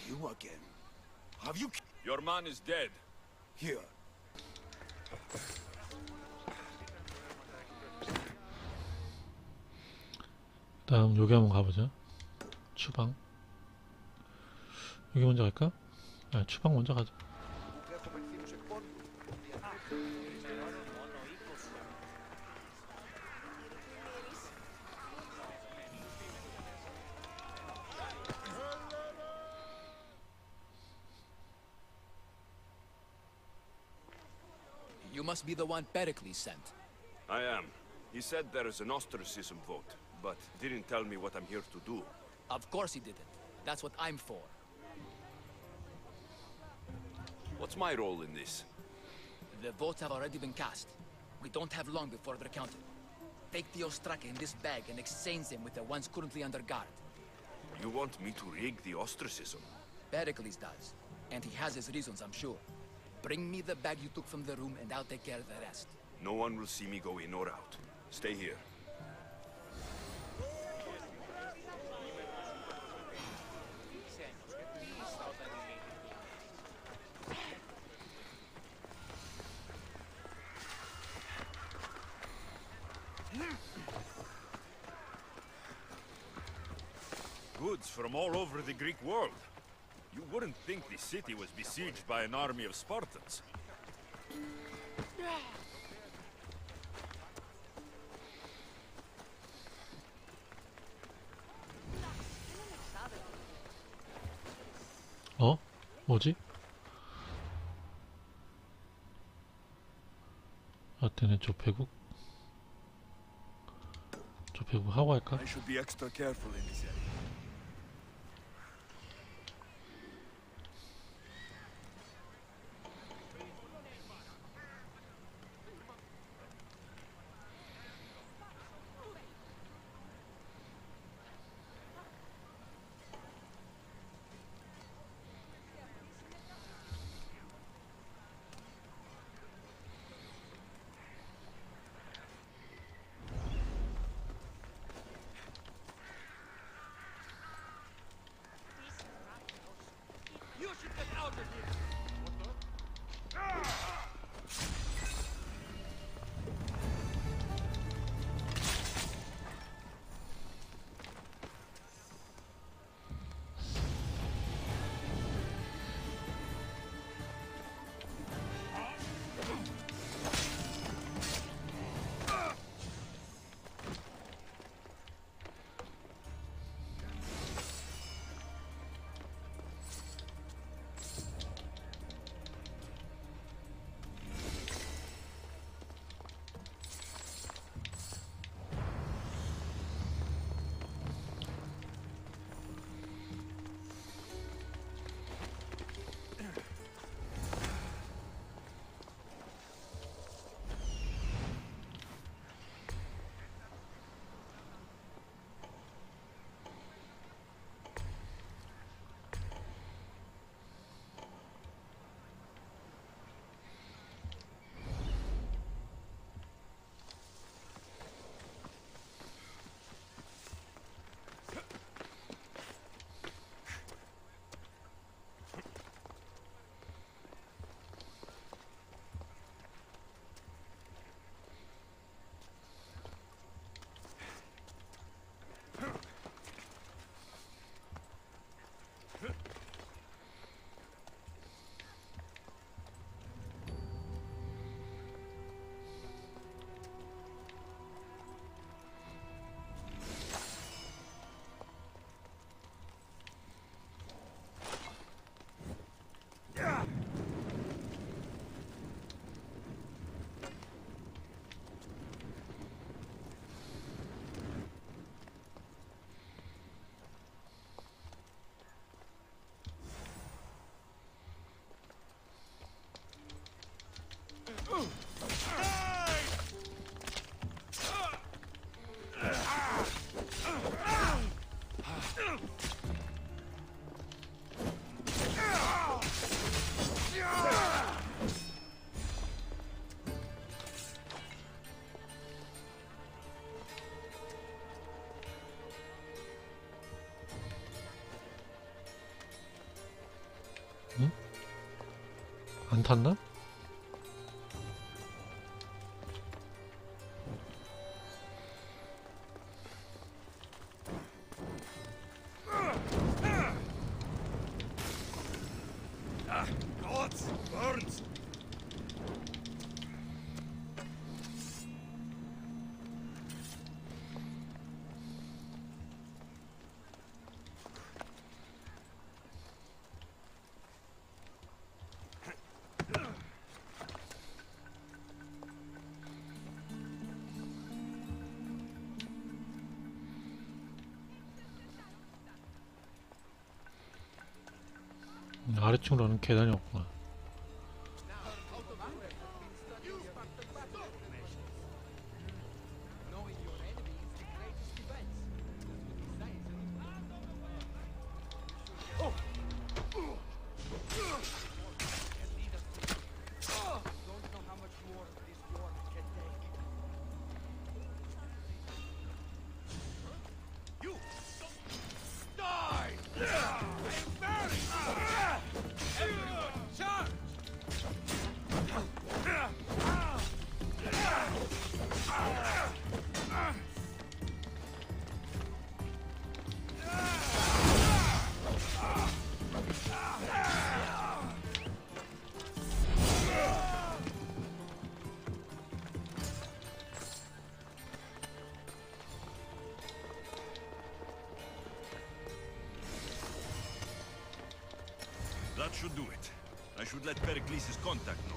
You again? Have you? Your man is dead. Here. 다음 여기 한번 가보자. 주방. 여기 먼저 갈까? 아, 주방 먼저 가자. You must be the one Pericles sent. I am. He said there is an ostracism vote, but didn't tell me what I'm here to do. Of course he didn't. That's what I'm for. What's my role in this? The votes have already been cast. We don't have long before they're counted. Take the Ostraka in this bag and exchange them with the ones currently under guard. You want me to rig the ostracism? Pericles does. And he has his reasons, I'm sure. Bring me the bag you took from the room and I'll take care of the rest. No one will see me go in or out. Stay here. Goods from all over the Greek world. You wouldn't think the city was besieged by an army of Spartans. 어? 뭐지? 아테네 조폐국? 조폐국 하고 할까? I should be extra careful in this area. 안 탔나? God, burns! 아래층으로는 계단이 없구나. That should do it. I should let Pericles' contact know.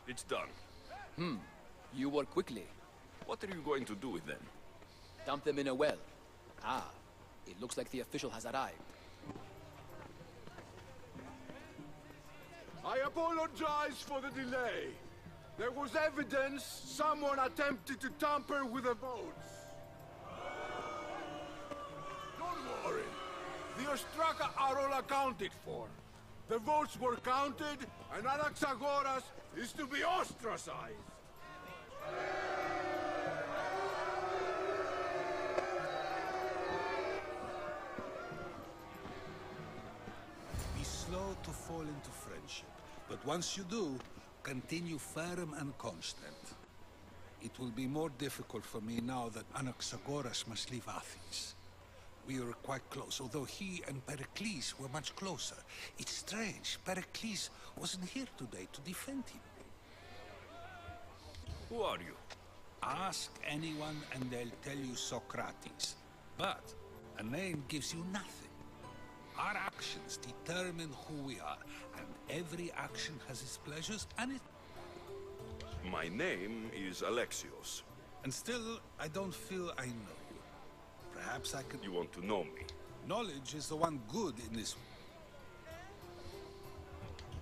It's done. You work quickly. What are you going to do with them? Dump them in a well. Ah, it looks like the official has arrived. I apologize for the delay. There was evidence someone attempted to tamper with the votes. Don't worry. The Ostraka are all accounted for. The votes were counted, and Anaxagoras is to be ostracized. Be slow to fall into friendship, but once you do, continue firm and constant. It will be more difficult for me now that Anaxagoras must leave Athens. We were quite close, although he and Pericles were much closer. It's strange, Pericles wasn't here today to defend him. Who are you? Ask anyone and they'll tell you Socrates. But a name gives you nothing. Our actions determine who we are, and every action has its pleasures and its... My name is Alexios. And still, I don't feel I know you. Perhaps I could... You want to know me? Knowledge is the one good in this...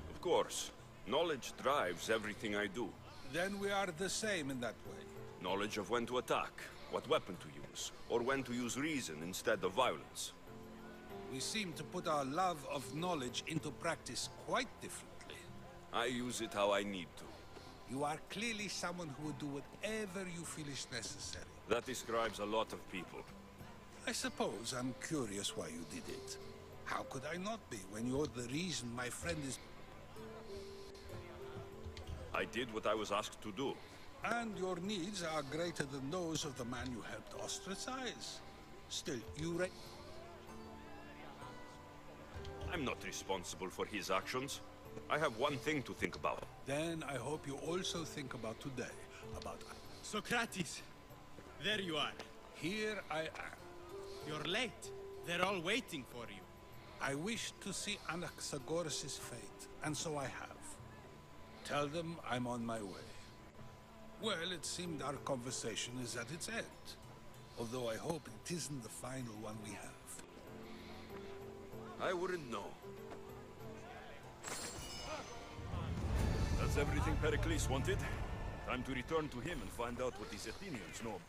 Of course. Knowledge drives everything I do. Then we are the same in that way. Knowledge of when to attack, what weapon to use, or when to use reason instead of violence. We seem to put our love of knowledge into practice quite differently. I use it how I need to. You are clearly someone who would do whatever you feel is necessary. That describes a lot of people. I suppose I'm curious why you did it. How could I not be when you're the reason my friend is... I did what I was asked to do. And your needs are greater than those of the man you helped ostracize. Still, I'm not responsible for his actions. I have one thing to think about. Then I hope you also think about today, about... Socrates! There you are. Here I am. You're late. They're all waiting for you. I wish to see Anaxagoras' fate, and so I have. Tell them I'm on my way. Well, it seemed our conversation is at its end. Although I hope it isn't the final one we have. I wouldn't know. That's everything Pericles wanted. Time to return to him and find out what these Athenians know.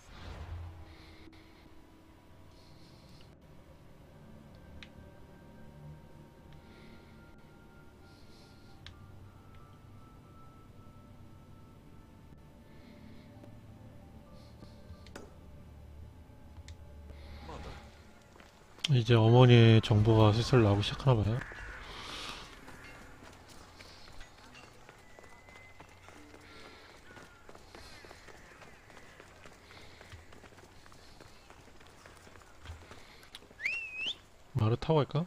이제 어머니의 정보가 슬슬 나오기 시작하나 봐요. 말을 타고 갈까?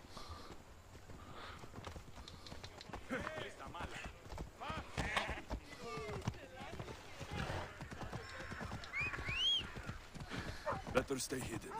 Better stay hidden.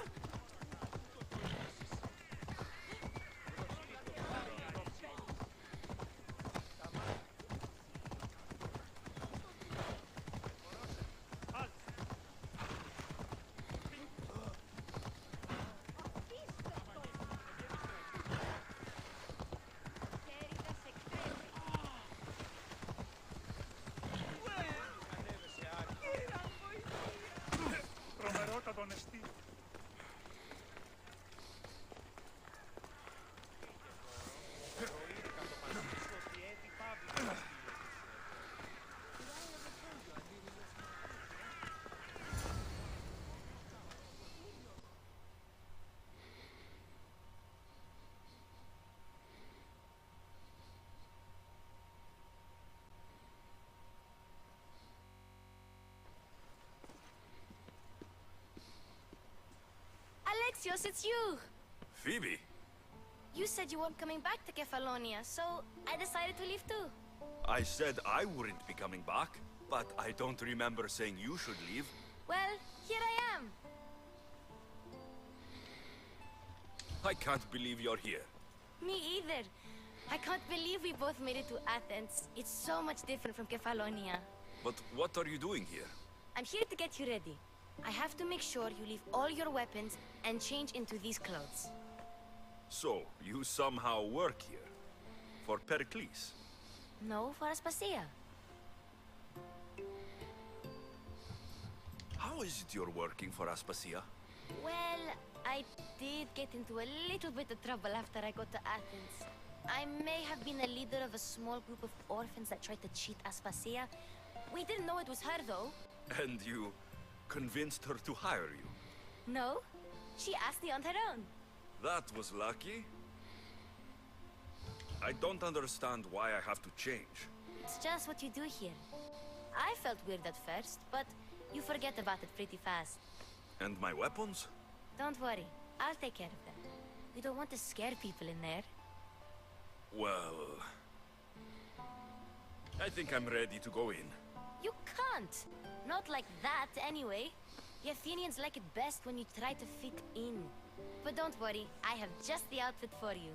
Alexios, it's you! Phoebe? You said you weren't coming back to Kefalonia, so I decided to leave too. I said I wouldn't be coming back, but I don't remember saying you should leave. Well, here I am. I can't believe you're here. Me either. I can't believe we both made it to Athens. It's so much different from Kefalonia. But what are you doing here? I'm here to get you ready. I have to make sure you leave all your weapons and change into these clothes. So, you somehow work here? For Pericles? No, for Aspasia. How is it you're working for Aspasia? Well, I did get into a little bit of trouble after I got to Athens. I may have been a leader of a small group of orphans that tried to cheat Aspasia. We didn't know it was her, though. And you convinced her to hire you? No, she asked me on her own. That was lucky. I don't understand why I have to change. It's just what you do here. I felt weird at first, but you forget about it pretty fast. And my weapons? Don't worry, I'll take care of them. We don't want to scare people in there. Well, I think I'm ready to go in. You can't! Not like that, anyway. The Athenians like it best when you try to fit in. But don't worry, I have just the outfit for you.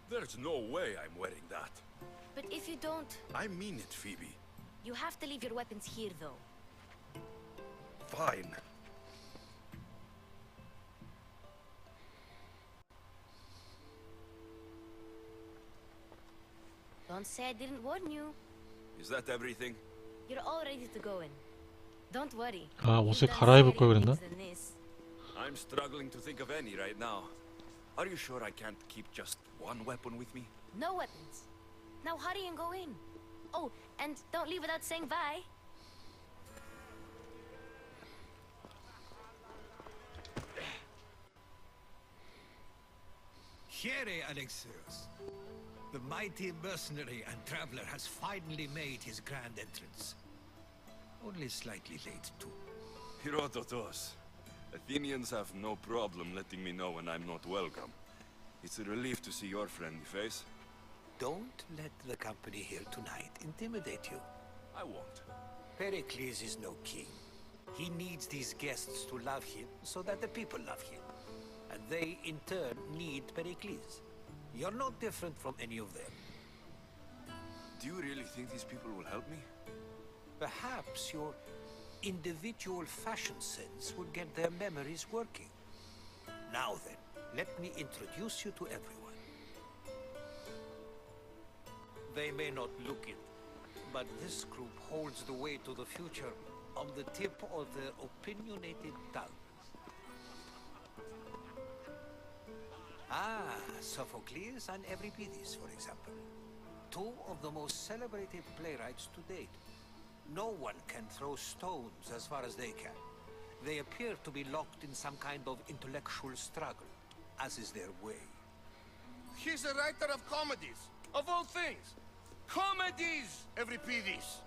There's no way I'm wearing that. But if you don't, I mean it, Phoebe. you have to leave your weapons here, though. Fine. Don't say I didn't warn you. Is that everything? You're all ready to go in. Don't worry. 아, 옷을 You've done 갈아입을 걸 scarier 그랬나? things than this. I'm struggling to think of any right now. Are you sure I can't keep just one weapon with me? No weapons. Now hurry and go in. Oh, and don't leave without saying bye. Here, Alexios. The mighty mercenary and traveler has finally made his grand entrance. Only slightly late, too. Herodotus. Athenians have no problem letting me know when I'm not welcome. It's a relief to see your friendly face. Don't let the company here tonight intimidate you. I won't. Pericles is no king. He needs these guests to love him so that the people love him. And they, in turn, need Pericles. You're no different from any of them. Do you really think these people will help me? Perhaps your individual fashion sense will get their memories working. Now then, let me introduce you to everyone. They may not look it, but this group holds the way to the future on the tip of their opinionated tongues. Ah, Sophocles and Euripides, for example. Two of the most celebrated playwrights to date. No one can throw stones as far as they can. They appear to be locked in some kind of intellectual struggle, as is their way. He's a writer of comedies, of all things. Comedies, Euripides.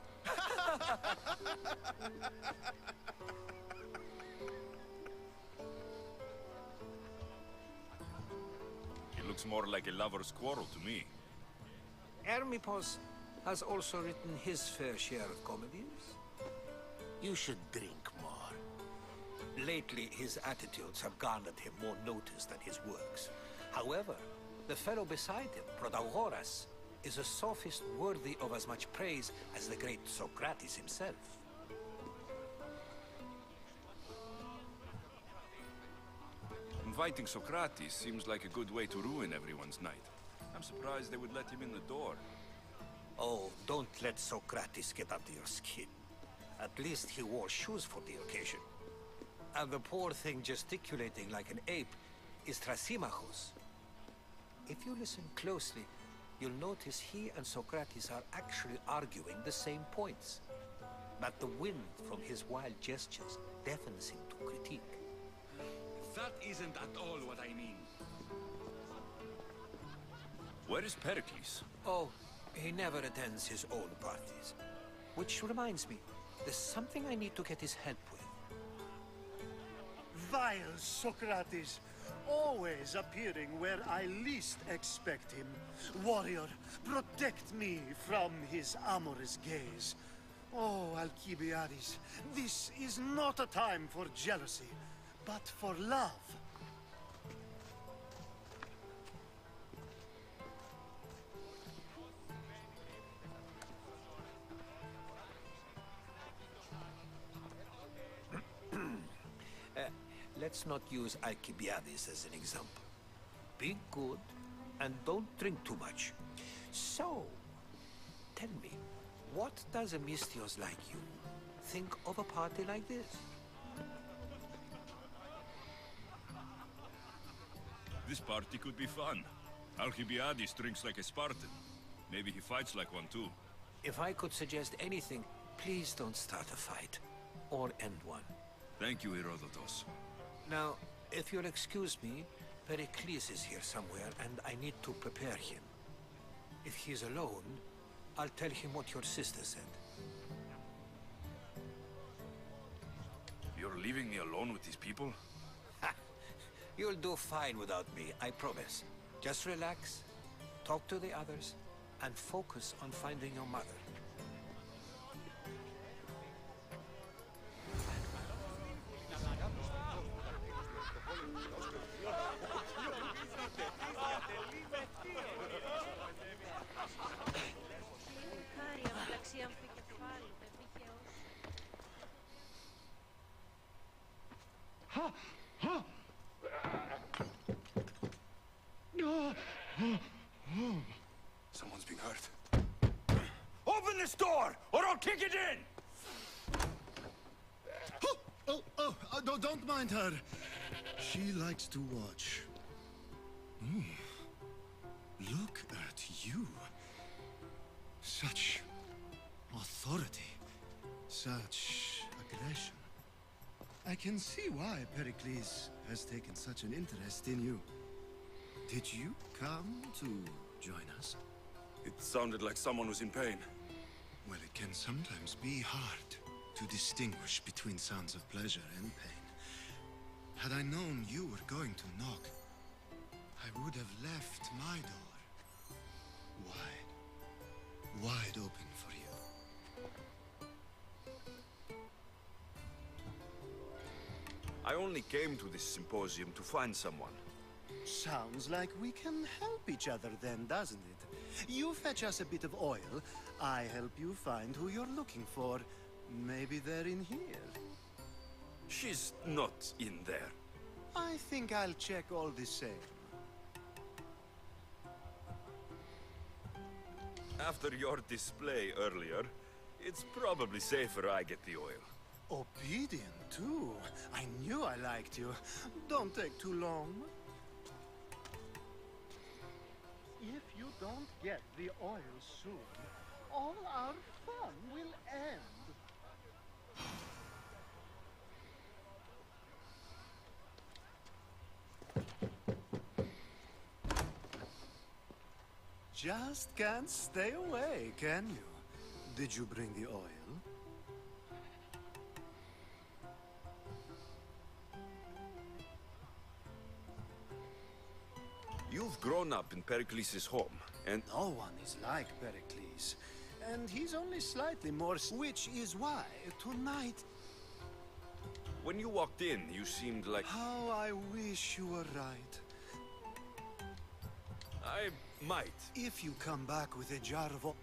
It looks more like a lover's quarrel to me. Hermippos has also written his fair share of comedies. You should drink more. Lately, his attitudes have garnered him more notice than his works. However, the fellow beside him, Protagoras, is a sophist worthy of as much praise as the great Socrates himself. Inviting Socrates seems like a good way to ruin everyone's night. I'm surprised they would let him in the door. Oh, don't let Socrates get under your skin. At least he wore shoes for the occasion. And the poor thing gesticulating like an ape is Thrasymachos. If you listen closely, you'll notice he and Socrates are actually arguing the same points. But the wind from his wild gestures deafens him to critique. That isn't at all what I mean. Where is Pericles? Oh, he never attends his own parties. Which reminds me, there's something I need to get his help with. Vile Socrates, always appearing where I least expect him. Warrior, protect me from his amorous gaze. Oh, Alcibiades, this is not a time for jealousy, but for love. Let's not use Alcibiades as an example. Be good, and don't drink too much. So, tell me, what does a Mystios like you think of a party like this? This party could be fun. Alcibiades drinks like a Spartan. Maybe he fights like one too. If I could suggest anything, please don't start a fight, or end one. Thank you, Herodotus. Now, if you'll excuse me, Pericles is here somewhere, and I need to prepare him. If he's alone, I'll tell him what your sister said. You're leaving me alone with these people? Ha! You'll do fine without me, I promise. Just relax, talk to the others, and focus on finding your mother. Someone's being hurt. Open this door, or I'll kick it in! Don't mind her. She likes to watch. Look at you. Such authority. Such aggression. I can see why Pericles has taken such an interest in you. Did you come to join us? It sounded like someone was in pain. Well, it can sometimes be hard to distinguish between sounds of pleasure and pain. Had I known you were going to knock, I would have left my door wide open for you. I only came to this symposium to find someone. Sounds like we can help each other then, doesn't it? You fetch us a bit of oil, I help you find who you're looking for. Maybe they're in here. She's not in there. I think I'll check all the same. After your display earlier, it's probably safer I get the oil. Obedient, too. I knew I liked you. Don't take too long. If you don't get the oil soon, all our fun will end. Just can't stay away, can you? Did you bring the oil? You've grown up in Pericles' home, and No one is like Pericles. And he's only slightly more... Which is why, tonight... when you walked in, you seemed like... How I wish you were right. I might. If you come back with a jar of...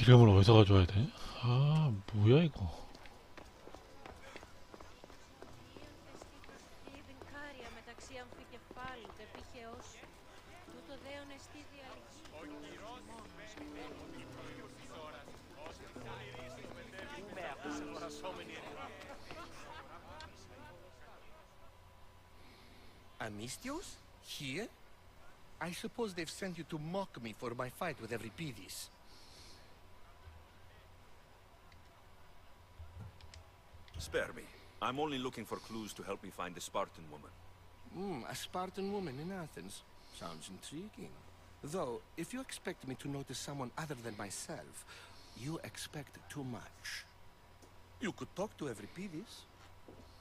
기름을 어디서 가져와야 돼? 아, 뭐야 이거. Amistios? Here? I suppose they've sent you to mock me for my fight with Euripides. Spare me. I'm only looking for clues to help me find a Spartan woman. A Spartan woman in Athens. Sounds intriguing. Though, if you expect me to notice someone other than myself, you expect too much. You could talk to Euripides.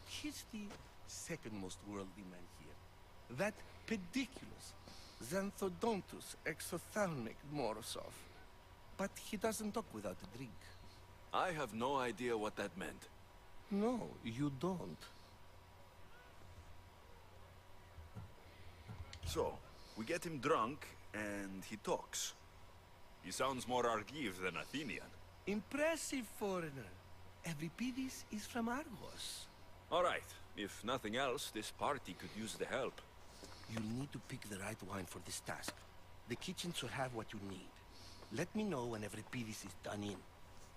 He's the second most worldly man here. That pediculous, Xanthodontus exophthalmic Morosov. But he doesn't talk without a drink. I have no idea what that meant. No, you don't. So, we get him drunk, and he talks. He sounds more Argive than Athenian. Impressive foreigner. Euripides is from Argos. All right. If nothing else, this party could use the help. You'll need to pick the right wine for this task. The kitchen should have what you need. Let me know when Euripides is done in,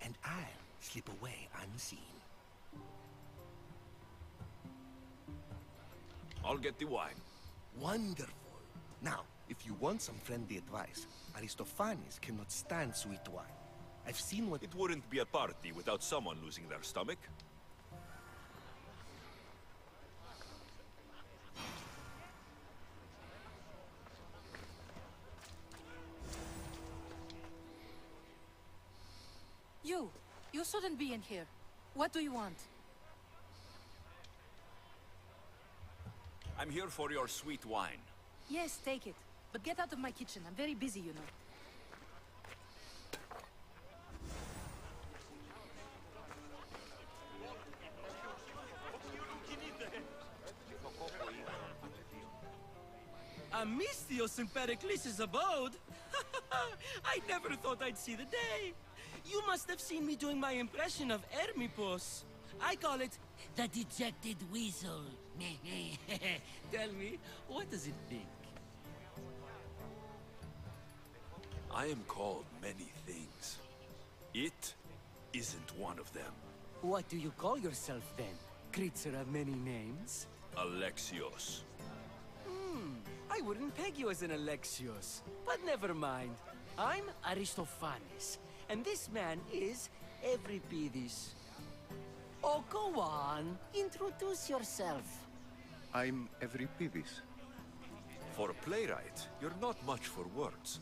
and I'll slip away unseen. I'll get the wine. Wonderful. Now, if you want some friendly advice, Aristophanes cannot stand sweet wine. I've seen what... It wouldn't be a party without someone losing their stomach. You shouldn't be in here. What do you want? I'm here for your sweet wine. Yes, take it. But get out of my kitchen. I'm very busy, you know. Amistios and Pericles' abode? I never thought I'd see the day. You must have seen me doing my impression of Hermipos. I call it the dejected weasel. Tell me, what does it think? I am called many things. It isn't one of them. What do you call yourself then? Creature of many names? Alexios. I wouldn't peg you as an Alexios, but never mind. I'm Aristophanes, and this man is Euripides. Oh, go on. Introduce yourself. I'm Euripides. For a playwright, you're not much for words.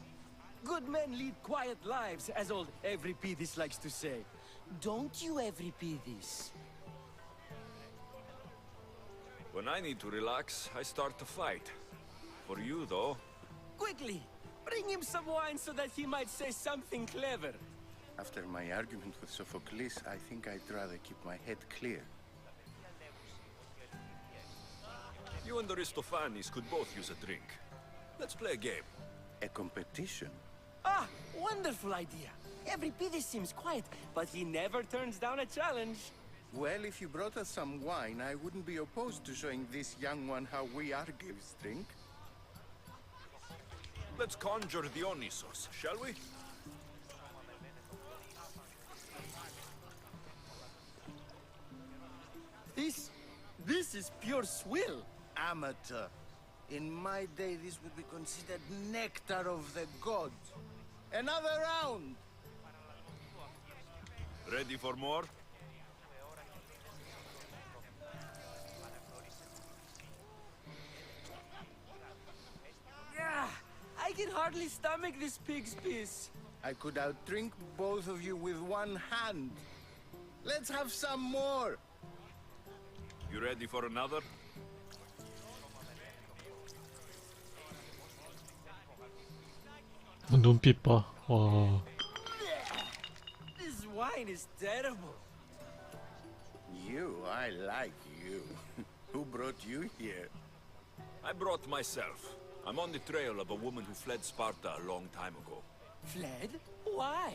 Good men lead quiet lives, as old Euripides likes to say. Don't you, Euripides? When I need to relax, I start to fight. For you, though... Quickly! Bring him some wine so that he might say something clever. After my argument with Sophocles, I think I'd rather keep my head clear. You and Aristophanes could both use a drink. Let's play a game. A competition? Ah, wonderful idea. Euripides seems quiet, but he never turns down a challenge. Well, if you brought us some wine, I wouldn't be opposed to showing this young one how we Argives drink. Let's conjure Dionysos, shall we? This is pure swill. Amateur. In my day, this would be considered nectar of the gods. Another round! Ready for more? I can hardly stomach this pig's piss. I could outdrink both of you with one hand. Let's have some more! You ready for another? 눈빛 봐. 와. This wine is terrible. You, I like you. Who brought you here? I brought myself. I'm on the trail of a woman who fled Sparta a long time ago. Fled? Why?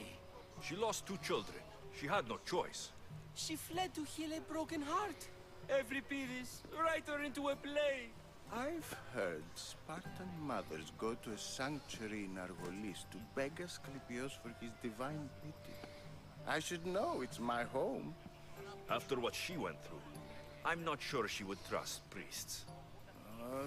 She lost 2 children. She had no choice. She fled to heal a broken heart. Euripides, write her into a play. I've heard Spartan mothers go to a sanctuary in Argolis to beg Asclepios for his divine pity. I should know, it's my home. After what she went through, I'm not sure she would trust priests.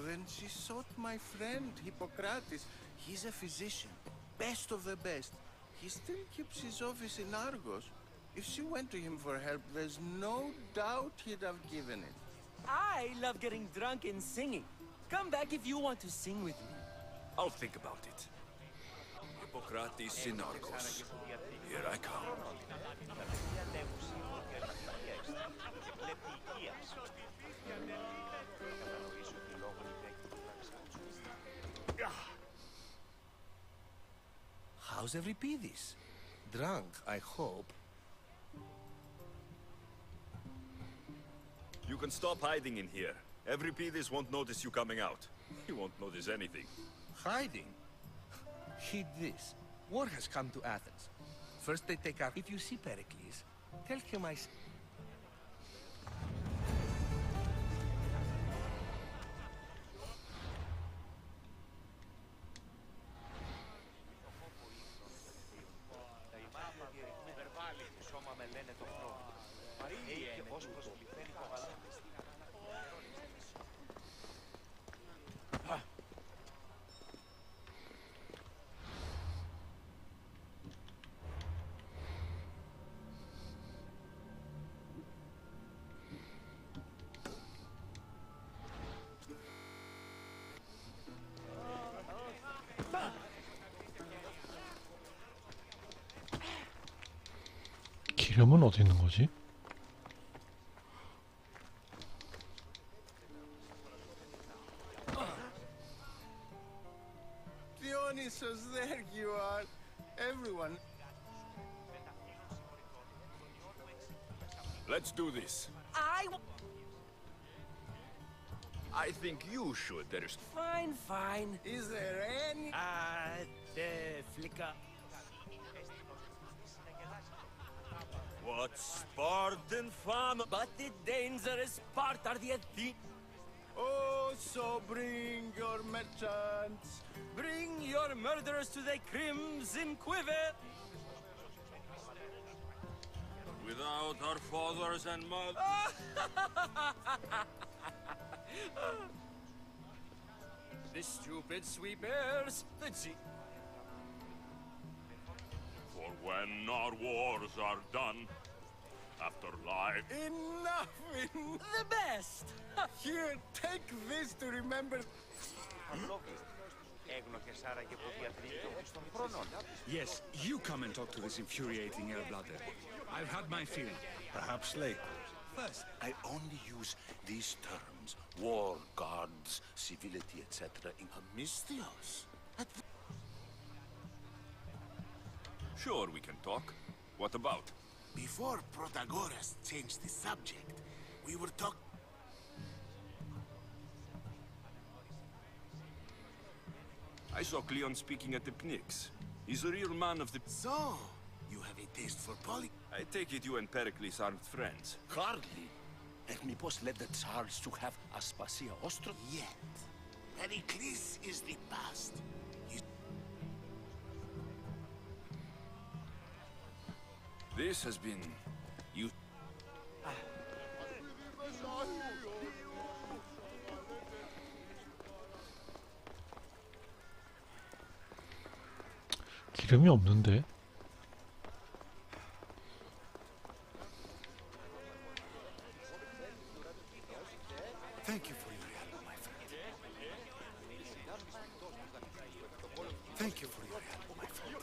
Then she sought my friend, Hippocrates. He's a physician, best of the best. He still keeps his office in Argos. If she went to him for help, there's no doubt he'd have given it. I love getting drunk and singing. Come back if you want to sing with me. I'll think about it. Hippocrates in Argos. Here I come. How's Euripides? Drunk, I hope. You can stop hiding in here. Euripides won't notice you coming out. He won't notice anything. Hiding? Heed this. War has come to Athens. First they take our... If you see Pericles, tell him I... 기름은 어디 있는 거지? Dionysus, there you are. Everyone. Let's do this. I think you should. There's... Fine, fine. Is there any... The flicker. What Spartan fun? But the dangerous part are the Athenians. Oh, so bring your merchants. Bring your murderers to the crimson quiver. Without our fathers and mothers... The stupid sweepers. The For when our wars are done, after life... Enough! The best! Here, take this to remember... Yes, you come and talk to this infuriating air-blooder. I've had my fill. Perhaps later. First, I only use these terms. War, gods, civility, etc. in Amistios. Sure, we can talk. What about? Before Protagoras changed the subject, we were talking... I saw Cleon speaking at the Pnyx. He's a real man of the... So, you have a taste for poly... I take it you and Pericles aren't friends. Hardly. Hermipos led the Tsars to have Aspasia Ostro. Yet. Pericles is the past. This has been... you... 기름이 없는데. Thank you for your help, my friend. Thank you for your help, my friend.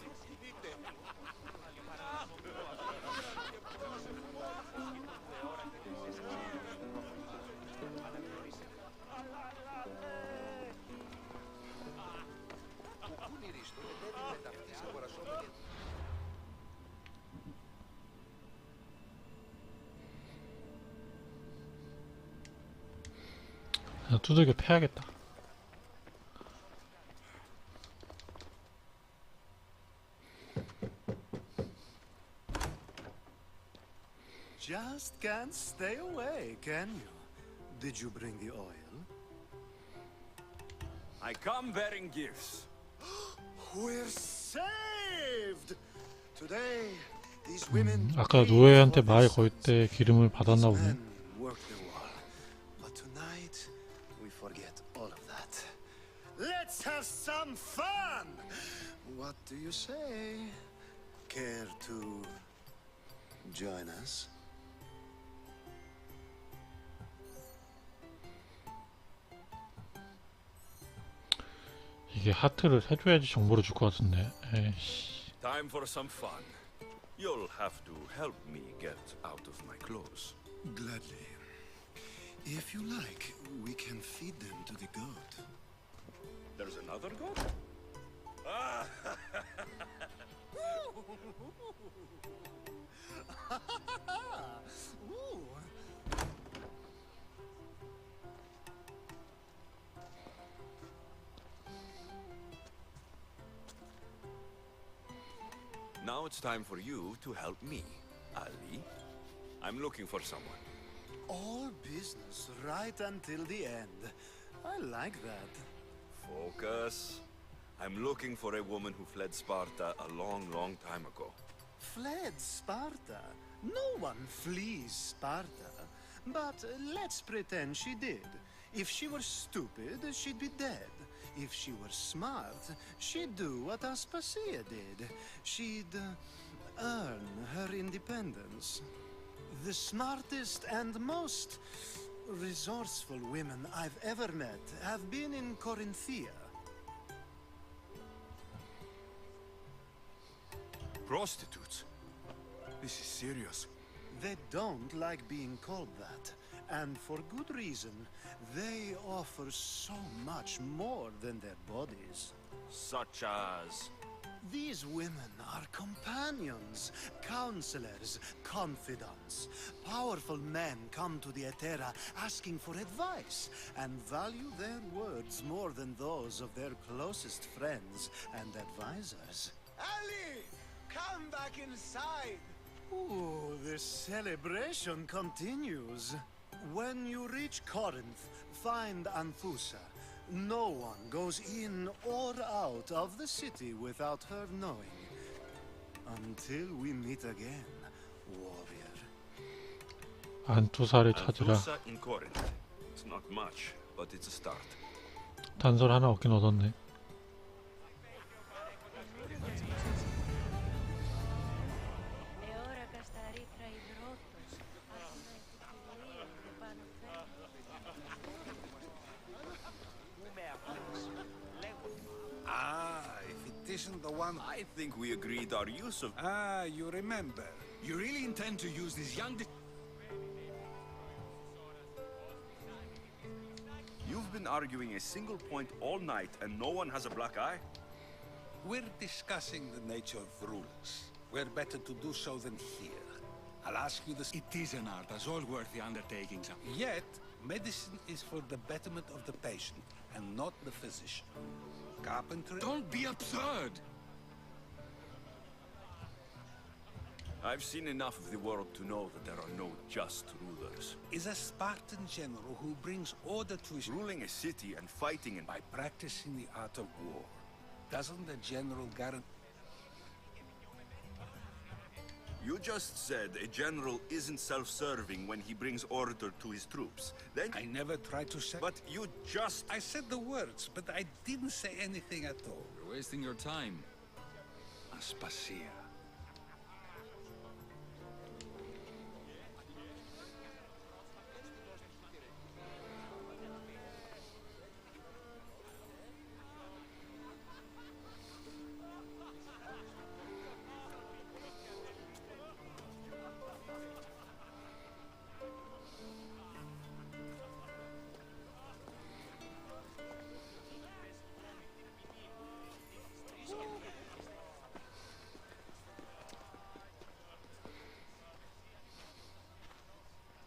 두들겨 패야겠다. Just can't stay away, can you? Did you bring the oil? I come bearing gifts. We're saved! Today, these women 아까 노예한테 말 걸 때 기름을 받았나 보네. work the wall. But tonight, we forget all of that. Let's have some fun! What do you say? Care to join us? 이게 하트를 해줘야지 정보를 줄 것 같은데. 에이씨. Time for some fun. You'll have to help me get out of my clothes. Gladly. If you like, we can feed them to the goat. There's another goat? Ah! Ooh. Now it's time for you to help me, Ali. I'm looking for someone. All business right until the end. I like that. Focus. I'm looking for a woman who fled Sparta a long, long time ago. Fled Sparta? No one flees Sparta. But let's pretend she did. If she were stupid, she'd be dead. If she were smart, she'd do what Aspasia did. She'd earn her independence. The smartest and most resourceful women I've ever met have been in Corinthia. Prostitutes? This is serious. They don't like being called that, and for good reason. They offer so much more than their bodies. Such as? The These women are companions, counselors, confidants. Powerful men come to the Etera asking for advice and value their words more than those of their closest friends and advisors. Ali! Come back inside! Ooh, the celebration continues. When you reach Corinth, find Anthusa. No one goes in or out of the city without her knowing. Until we meet again, warrior. 안투사를 찾으라. Anthusa in Corinth. It's not much, but it's a start. 단서를 하나 얻긴 얻었네. Isn't the one... I think we agreed our use of... Ah, you remember. You really intend to use this young... You've been arguing a single point all night and no one has a black eye? We're discussing the nature of rules. We're better to do so than here. I'll ask you this... It is an art, as all worthy undertakings are. Yet, medicine is for the betterment of the patient, and not the physician. Carpentry... Don't be absurd! I've seen enough of the world to know that there are no just rulers. Is a Spartan general who brings order to his... Ruling a city and fighting and... By practicing the art of war. Doesn't the general guarantee... You just said a general isn't self-serving when he brings order to his troops. Then... I never tried to say... But you just... I said the words, but I didn't say anything at all. You're wasting your time. Aspasia.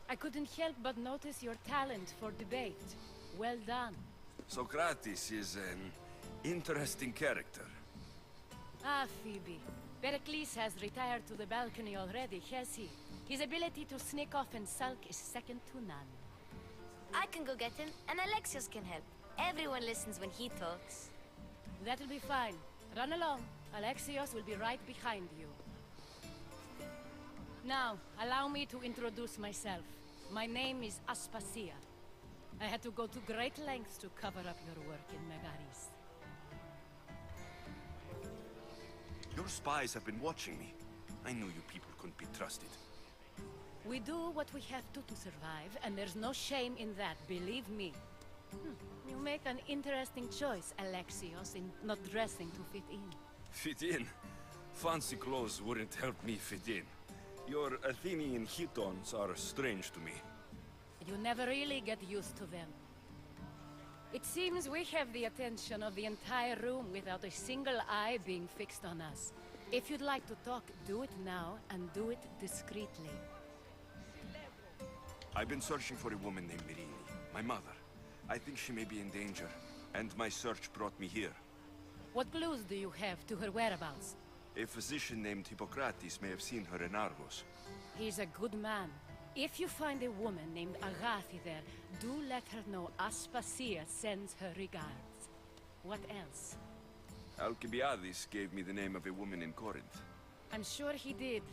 I couldn't help but notice your talent for debate. Well done. Socrates is an interesting character. Ah, Phoebe. Pericles has retired to the balcony already, has he? His ability to sneak off and sulk is second to none. I can go get him, and Alexios can help. Everyone listens when he talks. That'll be fine. Run along. Alexios will be right behind you. Now, allow me to introduce myself. My name is Aspasia. I had to go to great lengths to cover up your work in Megaris. Your spies have been watching me. I knew you people couldn't be trusted. We do what we have to survive, and there's no shame in that, believe me. You make an interesting choice, Alexios, in not dressing to fit in. Fit in? Fancy clothes wouldn't help me fit in. Your Athenian chitons are strange to me. You never really get used to them. It seems we have the attention of the entire room without a single eye being fixed on us. If you'd like to talk, do it now, and do it discreetly. I've been searching for a woman named Mirini, my mother. I think she may be in danger, and my search brought me here. What clues do you have to her whereabouts? A physician named Hippocrates may have seen her in Argos. He's a good man. If you find a woman named Agathi there, do let her know Aspasia sends her regards. What else? Alcibiades gave me the name of a woman in Corinth. I'm sure he did.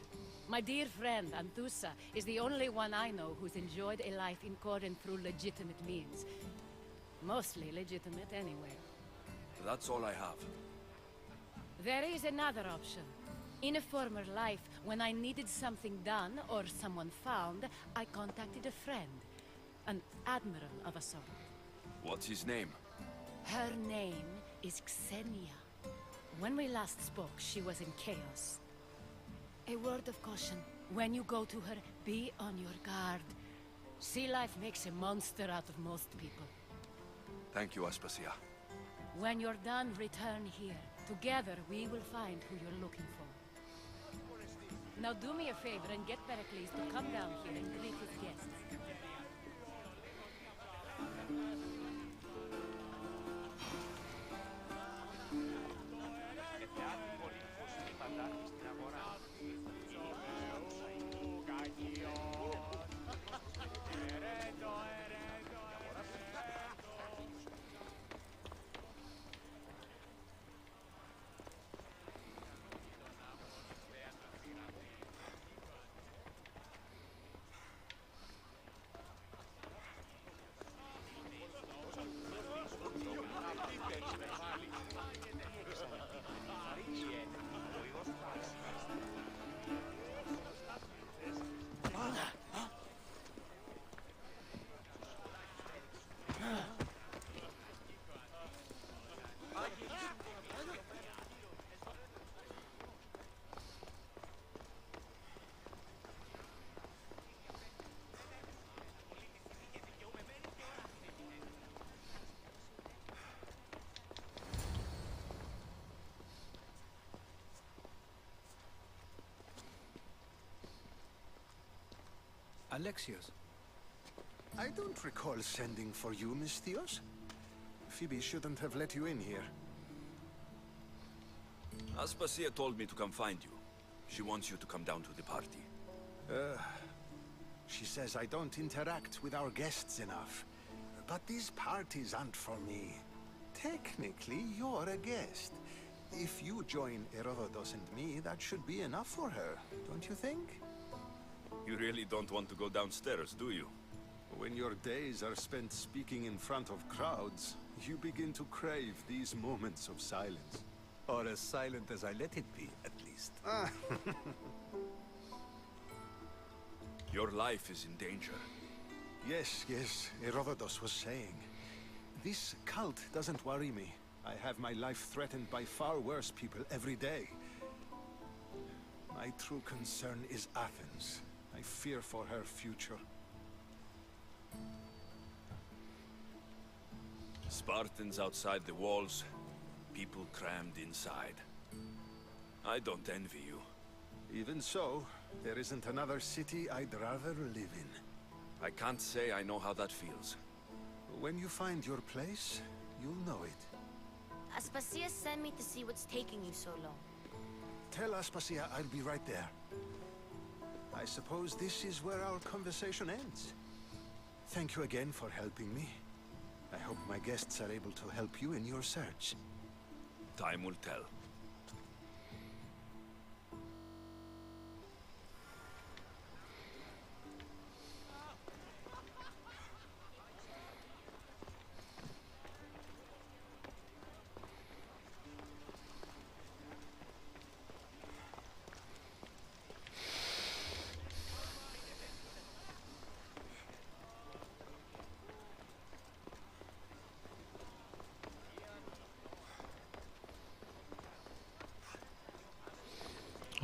My dear friend, Anthusa, is the only one I know who's enjoyed a life in Corinth through legitimate means. Mostly legitimate anyway. That's all I have. There is another option. In a former life, when I needed something done or someone found, I contacted a friend. An admiral of a sort. What's his name? Her name is Xenia. When we last spoke, she was in chaos. A word of caution. When you go to her, be on your guard. Sea life makes a monster out of most people. Thank you, Aspasia. When you're done, return here. Together, we will find who you're looking for. Now do me a favor and get Pericles to come down here and greet his guests. Alexios. I don't recall sending for you, Misthios. Phoebe shouldn't have let you in here. Aspasia told me to come find you. She wants you to come down to the party. She says I don't interact with our guests enough. But these parties aren't for me. Technically, you're a guest. If you join Herodotus and me, that should be enough for her, don't you think? You really don't want to go downstairs, do you? When your days are spent speaking in front of crowds, you begin to crave these moments of silence. Or as silent as I let it be, at least. Your life is in danger. Yes, Herodotus was saying. This cult doesn't worry me. I have my life threatened by far worse people every day. My true concern is Athens. I fear for her future. Spartans outside the walls, people crammed inside. I don't envy you. Even so, there isn't another city I'd rather live in. I can't say I know how that feels. When you find your place, you'll know it. Aspasia sent me to see what's taking you so long. Tell Aspasia I'll be right there. I suppose this is where our conversation ends. Thank you again for helping me. I hope my guests are able to help you in your search. Time will tell.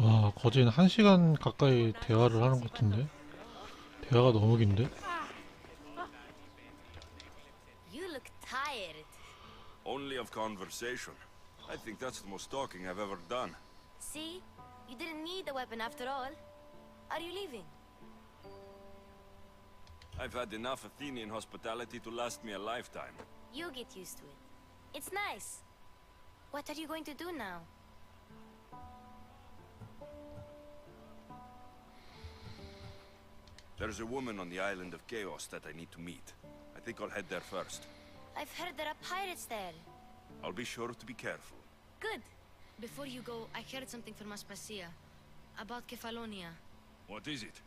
와, 거진 1시간 가까이 대화를 하는 것 같은데? 대화가 너무 긴데? You look tired. Only of conversation. I think that's the most talking I've ever done. See? You didn't need the weapon after all. Are you leaving? I've had enough Athenian hospitality to last me a lifetime. You'll get used to it. It's nice. What are you going to do now? There's a woman on the island of Chaos that I need to meet. I think I'll head there first. I've heard there are pirates there. I'll be sure to be careful. Good. Before you go, I heard something from Aspasia. About Kefalonia. What is it?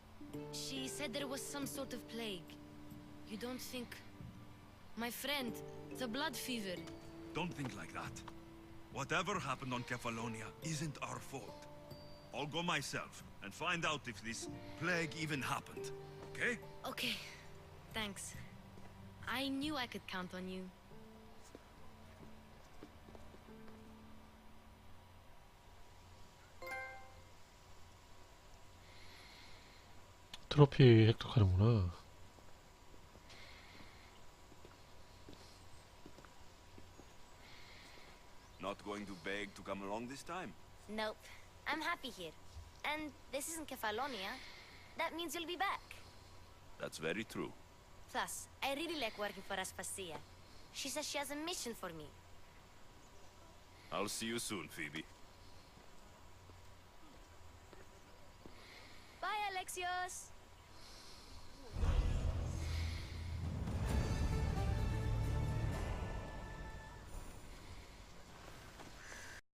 She said there was some sort of plague. You don't think... My friend, the blood fever. Don't think like that. Whatever happened on Kefalonia isn't our fault. I'll go myself and find out if this plague even happened. Okay? Okay. Thanks. I knew I could count on you. 트로피 획득하는구나. Not going to beg to come along this time? Nope. I'm happy here. And this isn't Kefalonia. That means you'll be back. That's very true. Plus, I really like working for Aspasia. She says she has a mission for me. I'll see you soon, Phoebe. Bye, Alexios!